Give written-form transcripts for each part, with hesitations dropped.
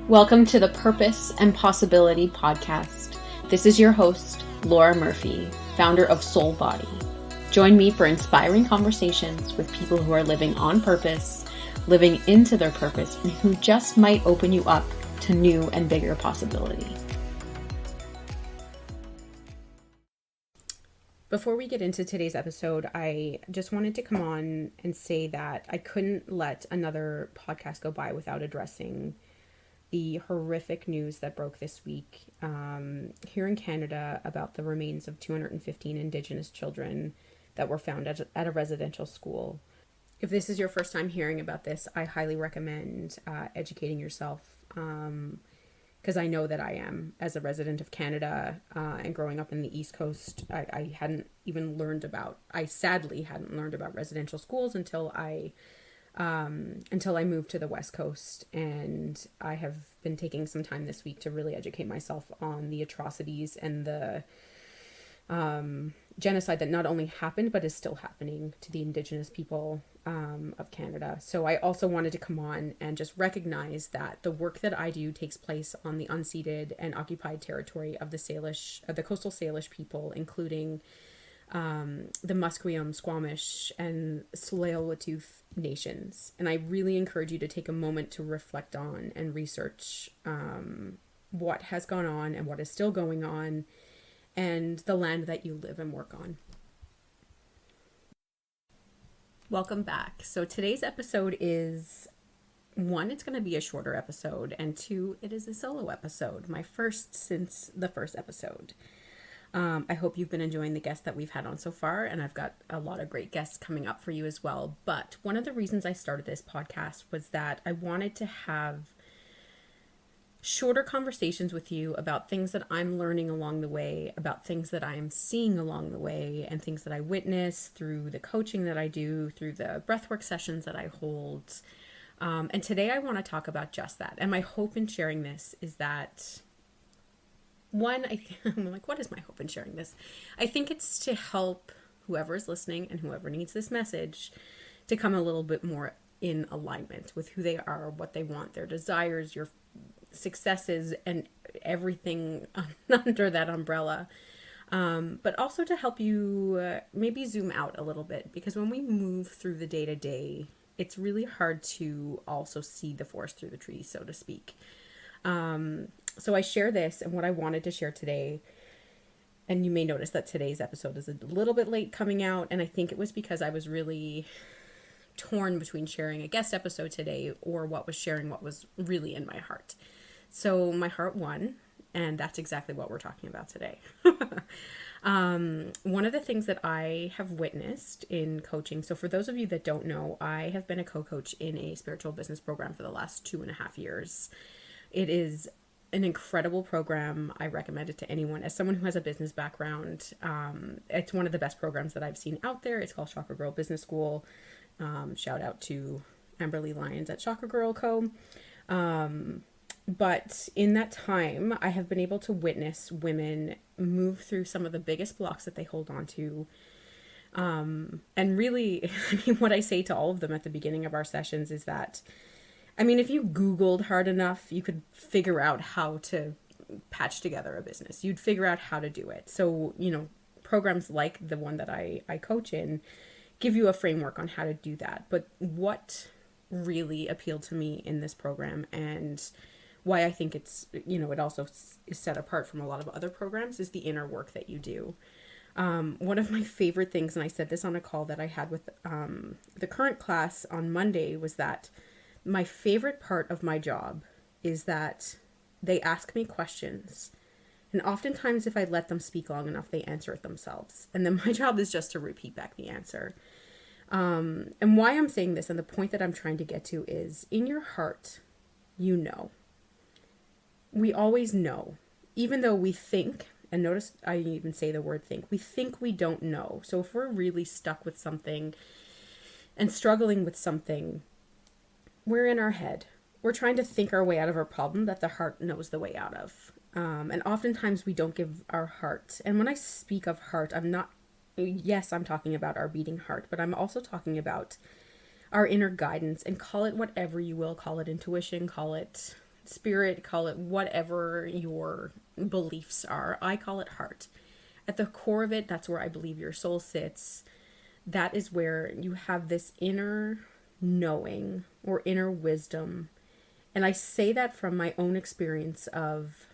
Welcome to the Purpose and Possibility podcast. This is your host, Laura Murphy, founder of Soul Body. Join me for inspiring conversations with people who are living on purpose, living into their purpose, and who just might open you up to new and bigger possibility. Before we get into today's episode, I just wanted to come on and say that I couldn't let another podcast go by without addressing the horrific news that broke this week here in Canada about the remains of 215 Indigenous children that were found at a residential school. If this is your first time hearing about this, I highly recommend educating yourself, because I know that I am. As a resident of Canada and growing up in the East Coast, I sadly hadn't learned about residential schools until I moved to the West Coast, and I have been taking some time this week to really educate myself on the atrocities and the genocide that not only happened but is still happening to the Indigenous people of Canada. So I also wanted to come on and just recognize that the work that I do takes place on the unceded and occupied territory of the coastal Salish people, including the Musqueam, Squamish, and Tsleil-Waututh nations. And I really encourage you to take a moment to reflect on and research what has gone on and what is still going on, and the land that you live and work on. Welcome back. So today's episode is, one, it's going to be a shorter episode, and two, it is a solo episode, my first since the first episode. I hope you've been enjoying the guests that we've had on so far, and I've got a lot of great guests coming up for you as well. But one of the reasons I started this podcast was that I wanted to have shorter conversations with you about things that I'm learning along the way, about things that I'm seeing along the way, and things that I witness through the coaching that I do, through the breathwork sessions that I hold. And today I want to talk about just that. And my hope in sharing this is that, one, I'm like, what is my hope in sharing this? I think it's to help whoever is listening and whoever needs this message to come a little bit more in alignment with who they are, what they want, their desires, your successes, and everything under that umbrella. But also to help you maybe zoom out a little bit, because when we move through the day-to-day, it's really hard to also see the forest through the trees, so to speak. So I share this, and what I wanted to share today, and you may notice that today's episode is a little bit late coming out, and I think it was because I was really torn between sharing a guest episode today or what was really in my heart. So my heart won, and that's exactly what we're talking about today. One of the things that I have witnessed in coaching, so for those of you that don't know, I have been a co-coach in a spiritual business program for the last 2.5 years. It is an incredible program. I recommend it to anyone. As someone who has a business background, it's one of the best programs that I've seen out there. It's called Chakra Girl Business School. Shout out to Amberly Lyons at Chakra Girl Co. But in that time, I have been able to witness women move through some of the biggest blocks that they hold on to. And really, what I say to all of them at the beginning of our sessions is that, if you Googled hard enough, you could figure out how to patch together a business. You'd figure out how to do it. So, programs like the one that I coach in give you a framework on how to do that. But what really appealed to me in this program, and why I think it's, it also is set apart from a lot of other programs, is the inner work that you do. One of my favorite things, and I said this on a call that I had with the current class on Monday, was that my favorite part of my job is that they ask me questions, and oftentimes if I let them speak long enough, they answer it themselves. And then my job is just to repeat back the answer. And why I'm saying this, and the point that I'm trying to get to, is in your heart, we always know, even though we think, and notice I even say the word think, we think we don't know. So if we're really stuck with something and struggling with something, we're in our head. We're trying to think our way out of our problem that the heart knows the way out of. And oftentimes we don't give our heart. And when I speak of heart, I'm talking about our beating heart, but I'm also talking about our inner guidance, and call it whatever you will. Call it intuition, call it spirit, call it whatever your beliefs are. I call it heart. At the core of it, that's where I believe your soul sits. That is where you have this inner knowing or inner wisdom. And I say that from my own experience of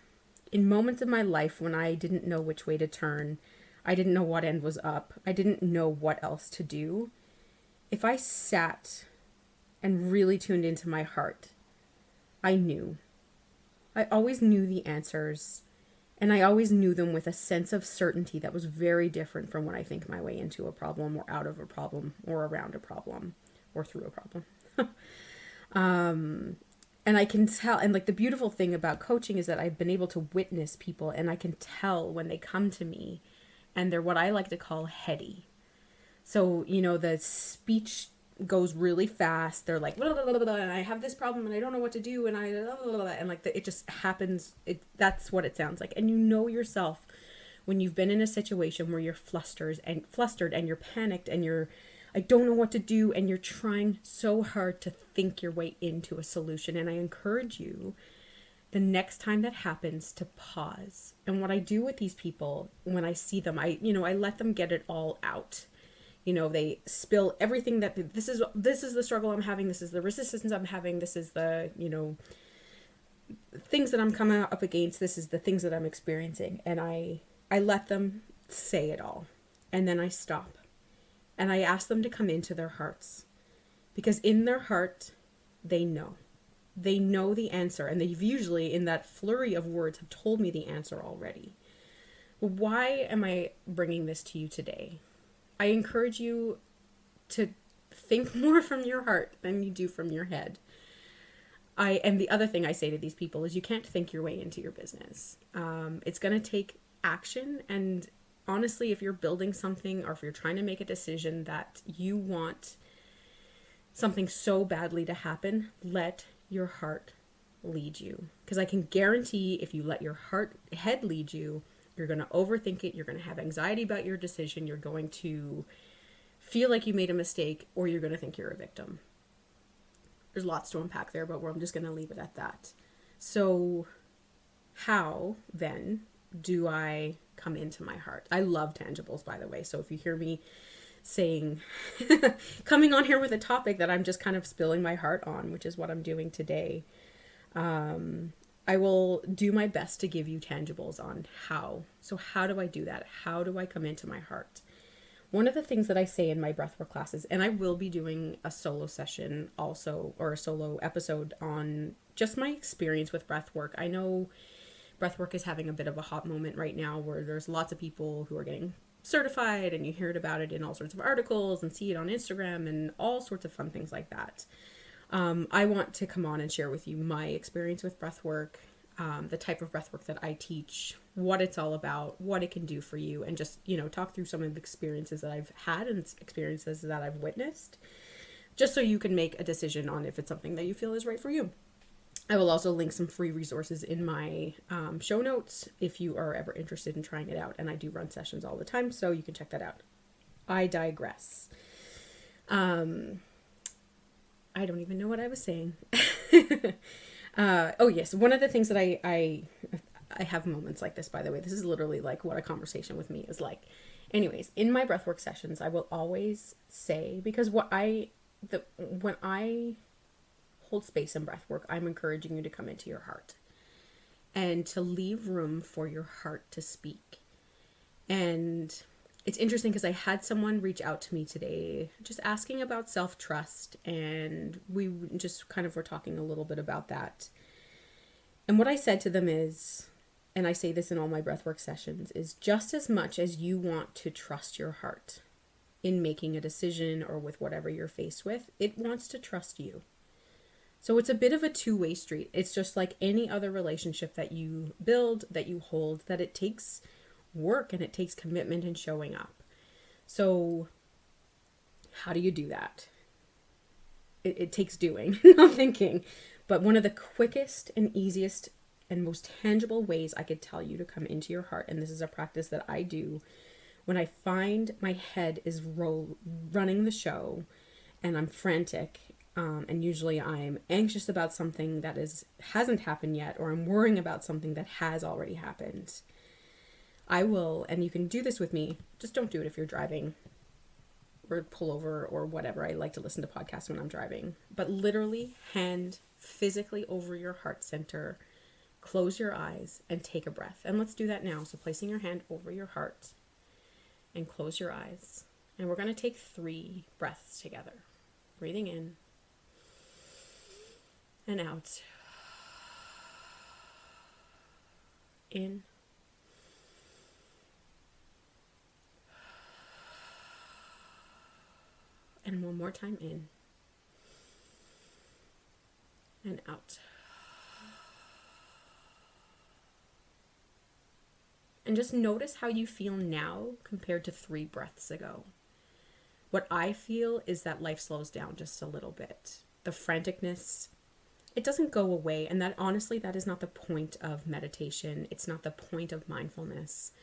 in moments of my life when I didn't know which way to turn, I didn't know what end was up, I didn't know what else to do. If I sat and really tuned into my heart, I knew. I always knew the answers, and I always knew them with a sense of certainty that was very different from when I think my way into a problem or out of a problem or around a problem or through a problem. And I can tell, and like the beautiful thing about coaching is that I've been able to witness people, and I can tell when they come to me and they're what I like to call heady. So, the speech goes really fast. They're like, blah, blah, blah, blah, and I have this problem and I don't know what to do. And blah, blah, blah, and like it just happens. That's what it sounds like. And you know yourself when you've been in a situation where you're flustered and you're panicked and I don't know what to do, and you're trying so hard to think your way into a solution. And I encourage you the next time that happens to pause. And what I do with these people when I see them, I let them get it all out. They spill everything that this is the struggle I'm having. This is the resistance I'm having. This is the, things that I'm coming up against. This is the things that I'm experiencing. And I let them say it all. And then I stop. And I ask them to come into their hearts, because in their heart, they know the answer. And they've usually, in that flurry of words, have told me the answer already. Why am I bringing this to you today? I encourage you to think more from your heart than you do from your head. And the other thing I say to these people is you can't think your way into your business. It's going to take action. And honestly, if you're building something or if you're trying to make a decision that you want something so badly to happen, let your heart lead you. Because I can guarantee if you let your head lead you, you're going to overthink it. You're going to have anxiety about your decision. You're going to feel like you made a mistake, or you're going to think you're a victim. There's lots to unpack there, but I'm just going to leave it at that. So how then do I come into my heart? I love tangibles, by the way. So if you hear me saying, coming on here with a topic that I'm just kind of spilling my heart on, which is what I'm doing today, I will do my best to give you tangibles on how. So how do I do that? How do I come into my heart? One of the things that I say in my breathwork classes, and I will be doing a solo session also, or a solo episode on just my experience with breathwork. I know breathwork is having a bit of a hot moment right now where there's lots of people who are getting certified, and you hear about it in all sorts of articles and see it on Instagram and all sorts of fun things like that. I want to come on and share with you my experience with breathwork, the type of breathwork that I teach, what it's all about, what it can do for you, and just, talk through some of the experiences that I've had and experiences that I've witnessed, just so you can make a decision on if it's something that you feel is right for you. I will also link some free resources in my show notes if you are ever interested in trying it out. And I do run sessions all the time, so you can check that out. I digress. I don't even know what I was saying. Oh yes, one of the things that I have moments like this, by the way. This is literally like what a conversation with me is like. Anyways, in my breathwork sessions, I will always say, because when I hold space in breathwork, I'm encouraging you to come into your heart and to leave room for your heart to speak. And it's interesting because I had someone reach out to me today just asking about self-trust, and we just kind of were talking a little bit about that. And what I said to them is, and I say this in all my breathwork sessions, is just as much as you want to trust your heart in making a decision or with whatever you're faced with, it wants to trust you. So it's a bit of a two-way street. It's just like any other relationship that you build, that you hold, that it takes work and it takes commitment and showing up. So how do you do that? It takes doing, not thinking. But one of the quickest and easiest and most tangible ways I could tell you to come into your heart, and this is a practice that I do when I find my head is running the show and I'm frantic And usually I'm anxious about something that hasn't happened yet, or I'm worrying about something that has already happened. I will, and you can do this with me, just don't do it if you're driving or pull over or whatever. I like to listen to podcasts when I'm driving, but literally hand physically over your heart center, close your eyes and take a breath. And let's do that now. So placing your hand over your heart and close your eyes. And we're going to take 3 breaths together. Breathing in and out. In. And one more time, in and out. And just notice how you feel now compared to 3 breaths ago. What I feel is that life slows down just a little bit. The franticness, it doesn't go away. And that, honestly, that is not the point of meditation. It's not the point of mindfulness.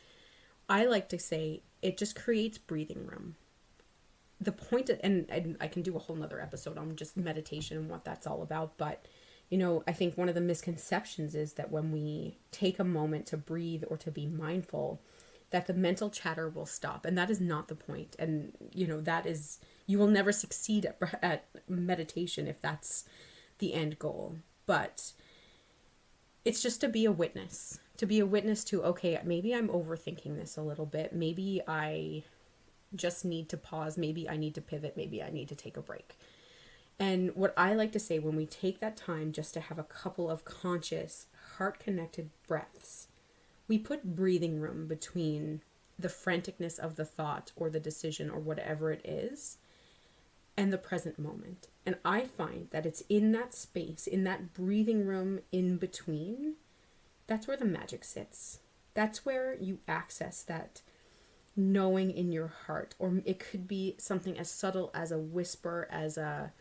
I like to say it just creates breathing room. The point, and I can do a whole nother episode on just meditation and what that's all about. But, I think one of the misconceptions is that when we take a moment to breathe or to be mindful, that the mental chatter will stop. And that is not the point. And, that is, you will never succeed at meditation if that's the end goal. But it's just to be a witness to, okay, maybe I'm overthinking this a little bit. Maybe I just need to pause. Maybe I need to pivot. Maybe I need to take a break. And what I like to say, when we take that time just to have a couple of conscious, heart-connected breaths, we put breathing room between the franticness of the thought or the decision or whatever it is and the present moment. And I find that it's in that space, in that breathing room in between, that's where the magic sits. That's where you access that knowing in your heart. Or it could be something as subtle as a whisper, as a,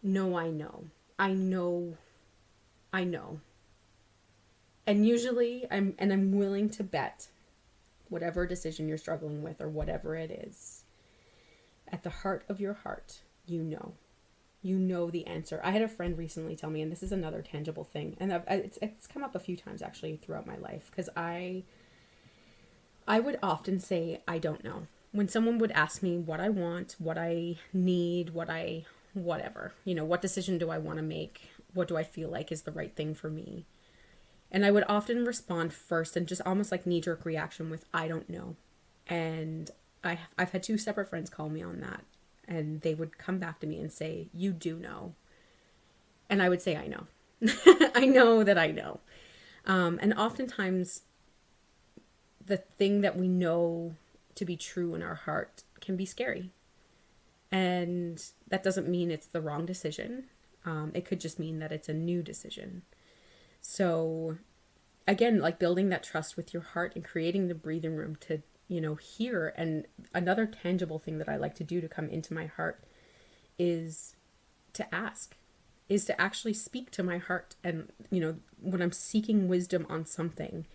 no, I know. I know. And usually I'm willing to bet whatever decision you're struggling with or whatever it is, at the heart of your heart, you know the answer. I had a friend recently tell me, and this is another tangible thing, and it's come up a few times actually throughout my life, because I would often say, I don't know. When someone would ask me what I want, what I need, whatever, what decision do I want to make? What do I feel like is the right thing for me? And I would often respond first and just almost like knee-jerk reaction with, I don't know. And I've had 2 separate friends call me on that. And they would come back to me and say, you do know. And I would say, I know. I know that I know. And oftentimes, the thing that we know to be true in our heart can be scary. And that doesn't mean it's the wrong decision. It could just mean that it's a new decision. So again, like building that trust with your heart and creating the breathing room to, hear. And another tangible thing that I like to do to come into my heart is to ask, is to actually speak to my heart. And, when I'm seeking wisdom on something,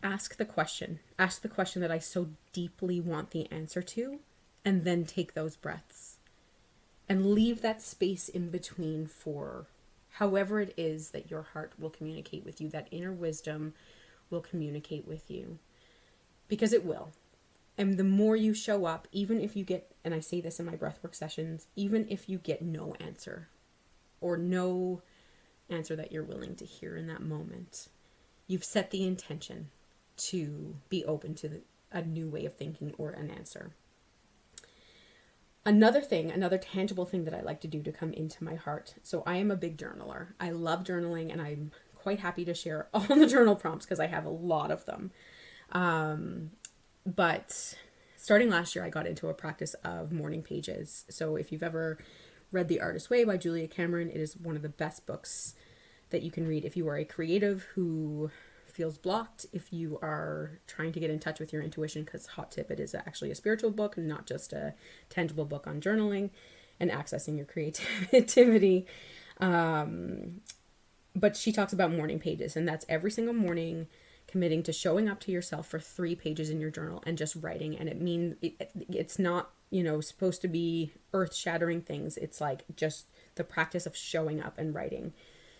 ask the question that I so deeply want the answer to, and then take those breaths and leave that space in between for however it is that your heart will communicate with you, that inner wisdom will communicate with you, because it will. And the more you show up, even if you get, and I say this in my breathwork sessions, even if you get no answer or no answer that you're willing to hear in that moment, you've set the intention to be open to a new way of thinking or an answer. Another tangible thing that I like to do to come into my heart. So I am a big journaler. I love journaling, and I'm quite happy to share all the journal prompts because I have a lot of them. But starting last year, I got into a practice of morning pages. So if you've ever read The Artist's Way by Julia Cameron, it is one of the best books that you can read if you are a creative who feels blocked, if you are trying to get in touch with your intuition, because hot tip, it is actually a spiritual book and not just a tangible book on journaling and accessing your creativity. But she talks about morning pages, and that's every single morning committing to showing up to yourself for 3 pages in your journal and just writing. And it means it's not, supposed to be earth-shattering things. It's like just the practice of showing up and writing.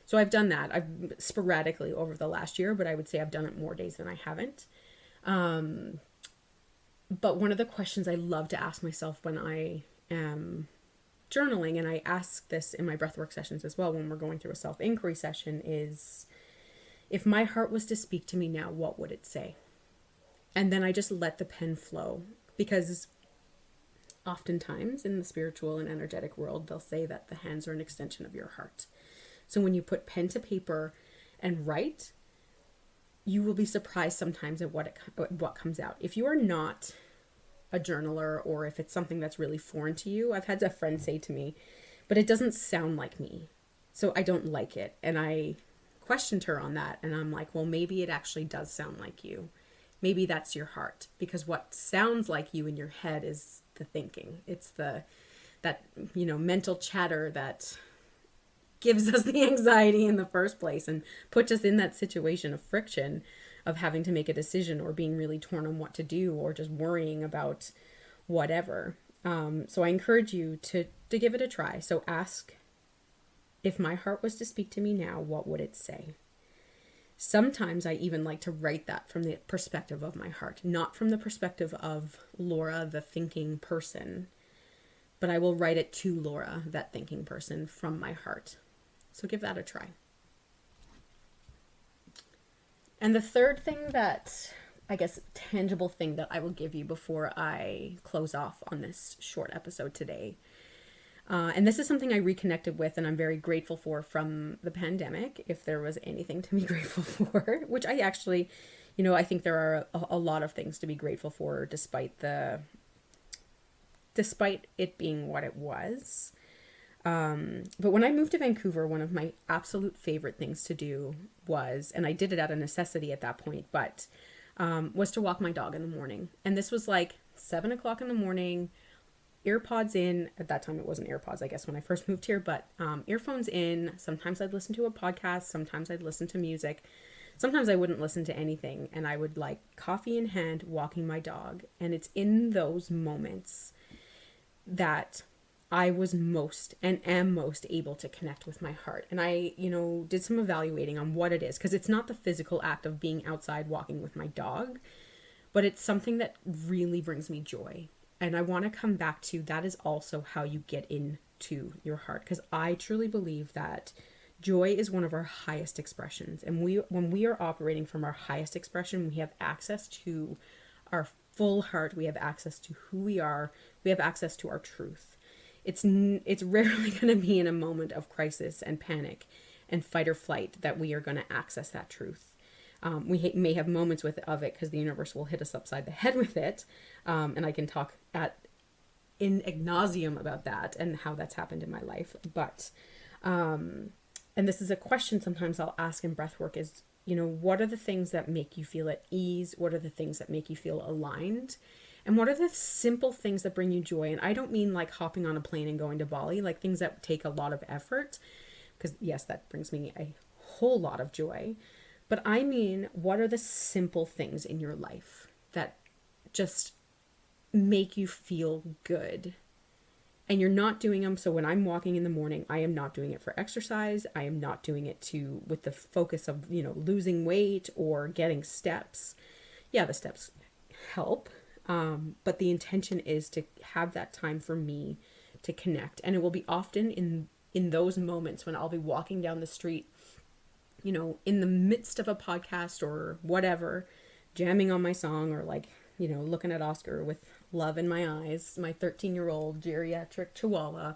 So I've done that. I've sporadically over the last year, but I would say I've done it more days than I haven't. But one of the questions I love to ask myself when I am journaling, and I ask this in my breathwork sessions as well when we're going through a self-inquiry session, is, if my heart was to speak to me now, what would it say? And then I just let the pen flow, because oftentimes in the spiritual and energetic world, they'll say that the hands are an extension of your heart. So when you put pen to paper and write, you will be surprised sometimes at what comes out. If you are not a journaler, or if it's something that's really foreign to you, I've had a friend say to me, but it doesn't sound like me, so I don't like it. And I questioned her on that, and I'm like, well, maybe it actually does sound like you. Maybe that's your heart, because what sounds like you in your head is the thinking. It's that mental chatter that gives us the anxiety in the first place and puts us in that situation of friction of having to make a decision, or being really torn on what to do, or just worrying about whatever. So I encourage you to give it a try. So ask, if my heart was to speak to me now, what would it say? Sometimes I even like to write that from the perspective of my heart, not from the perspective of Laura, the thinking person, but I will write it to Laura, that thinking person, from my heart. So give that a try. And the third thing that, I guess, tangible thing that I will give you before I close off on this short episode today, and this is something I reconnected with and I'm very grateful for from the pandemic, if there was anything to be grateful for, which I actually, I think there are a lot of things to be grateful for, despite it being what it was. But when I moved to Vancouver, one of my absolute favorite things to do was, and I did it out of necessity at that point, but was to walk my dog in the morning. And this was like 7 o'clock in the morning, earpods in. At that time it wasn't AirPods, I guess, when I first moved here, but earphones in. Sometimes I'd listen to a podcast, sometimes I'd listen to music, sometimes I wouldn't listen to anything, and I would, like, coffee in hand, walking my dog. And it's in those moments that I was most and am most able to connect with my heart. And I, did some evaluating on what it is, because it's not the physical act of being outside walking with my dog, but it's something that really brings me joy. And I want to come back to, that is also how you get into your heart, because I truly believe that joy is one of our highest expressions. And when we are operating from our highest expression, we have access to our full heart, we have access to who we are, we have access to our truth. It's rarely going to be in a moment of crisis and panic and fight or flight that we are going to access that truth. We may have moments of it, because the universe will hit us upside the head with it. And I can talk in ad nauseum about that and how that's happened in my life. But, and this is a question sometimes I'll ask in breathwork is, what are the things that make you feel at ease? What are the things that make you feel aligned? And what are the simple things that bring you joy? And I don't mean like hopping on a plane and going to Bali, like things that take a lot of effort, because yes, that brings me a whole lot of joy. But I mean, what are the simple things in your life that just make you feel good? And you're not doing them. So when I'm walking in the morning, I am not doing it for exercise. I am not doing it with the focus of, losing weight or getting steps. Yeah, the steps help. But the intention is to have that time for me to connect. And it will be often in those moments when I'll be walking down the street, in the midst of a podcast or whatever, jamming on my song, or looking at Oscar with love in my eyes, my 13-year-old geriatric chihuahua,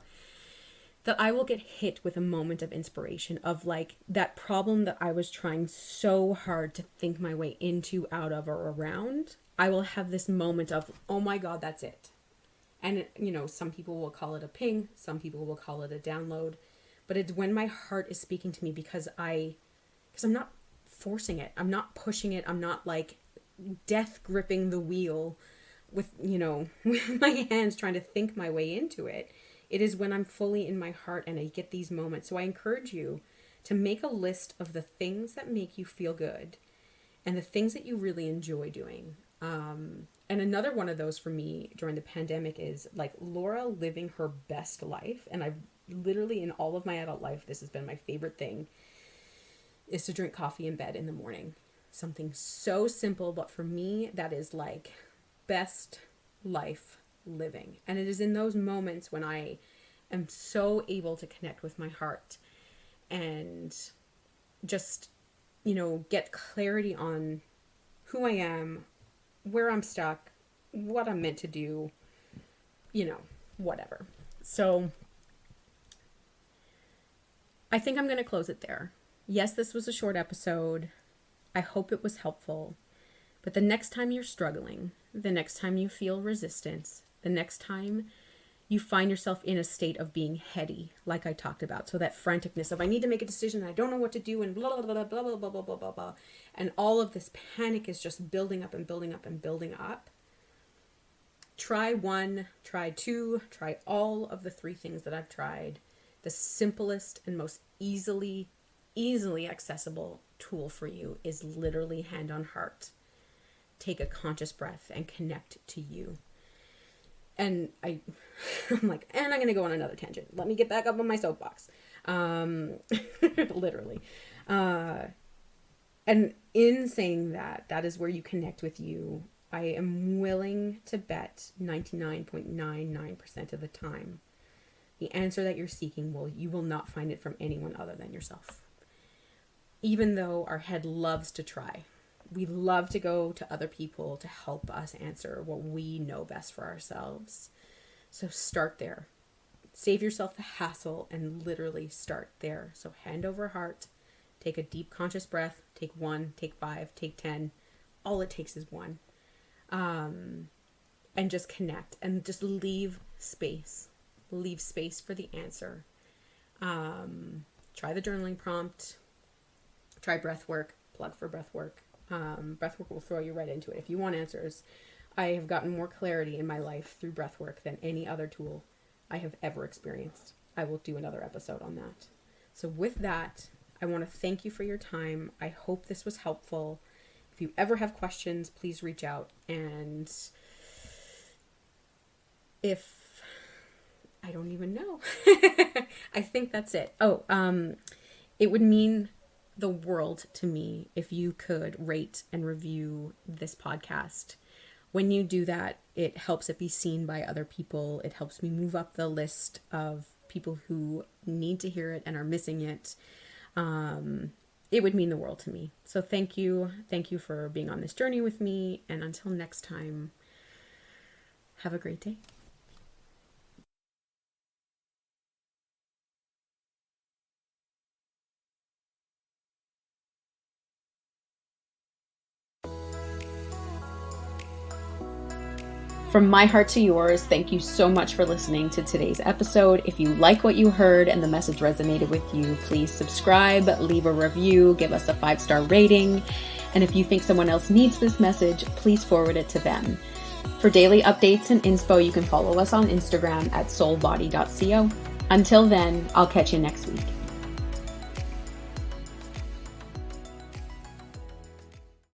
that I will get hit with a moment of inspiration of that problem that I was trying so hard to think my way into, out of, or around. I will have this moment of, oh my God, that's it. And, some people will call it a ping. Some people will call it a download. But it's when my heart is speaking to me, because I'm not forcing it. I'm not pushing it. I'm not death gripping the wheel with, with my hands trying to think my way into it. It is when I'm fully in my heart and I get these moments. So I encourage you to make a list of the things that make you feel good and the things that you really enjoy doing. And another one of those for me during the pandemic is like Laura living her best life. And I've literally, in all of my adult life, this has been my favorite thing, is to drink coffee in bed in the morning. Something so simple, but for me, that is like best life living. And it is in those moments when I am so able to connect with my heart and just, get clarity on who I am, where I'm stuck, what I'm meant to do, whatever. So I think I'm going to close it there. Yes, this was a short episode. I hope it was helpful. But the next time you're struggling, the next time you feel resistance, the next time you find yourself in a state of being heady, like I talked about. So that franticness of I need to make a decision, I don't know what to do, and blah, blah, blah, blah, blah, blah, blah, blah, blah, blah. And all of this panic is just building up and building up and building up. Try one, try two, try all of the 3 things that I've tried. The simplest and most easily accessible tool for you is literally hand on heart. Take a conscious breath and connect to you. And I'm like, and I'm going to go on another tangent. Let me get back up on my soapbox. Literally. And in saying that, that is where you connect with you. I am willing to bet 99.99% of the time, the answer that you're seeking, you will not find it from anyone other than yourself. Even though our head loves to try. We love to go to other people to help us answer what we know best for ourselves. So start there. Save yourself the hassle and literally start there. So hand over heart, take a deep conscious breath, take 1, take 5, take 10. All it takes is 1. And just connect and just leave space. Leave space for the answer. Try the journaling prompt. Try breath work. Plug for breath work. Breath work will throw you right into it. If you want answers, I have gotten more clarity in my life through breath work than any other tool I have ever experienced. I will do another episode on that. So with that, I want to thank you for your time. I hope this was helpful. If you ever have questions, please reach out. And if I don't even know, I think that's it. It would mean the world to me if you could rate and review this podcast. When you do that, it helps it be seen by other people. It helps me move up the list of people who need to hear it and are missing it. It would mean the world to me. So thank you. Thank you for being on this journey with me. And until next time, have a great day. From my heart to yours, thank you so much for listening to today's episode. If you like what you heard and the message resonated with you, please subscribe, leave a review, give us a 5-star rating. And if you think someone else needs this message, please forward it to them. For daily updates and inspo, you can follow us on Instagram at soulbody.co. Until then, I'll catch you next week.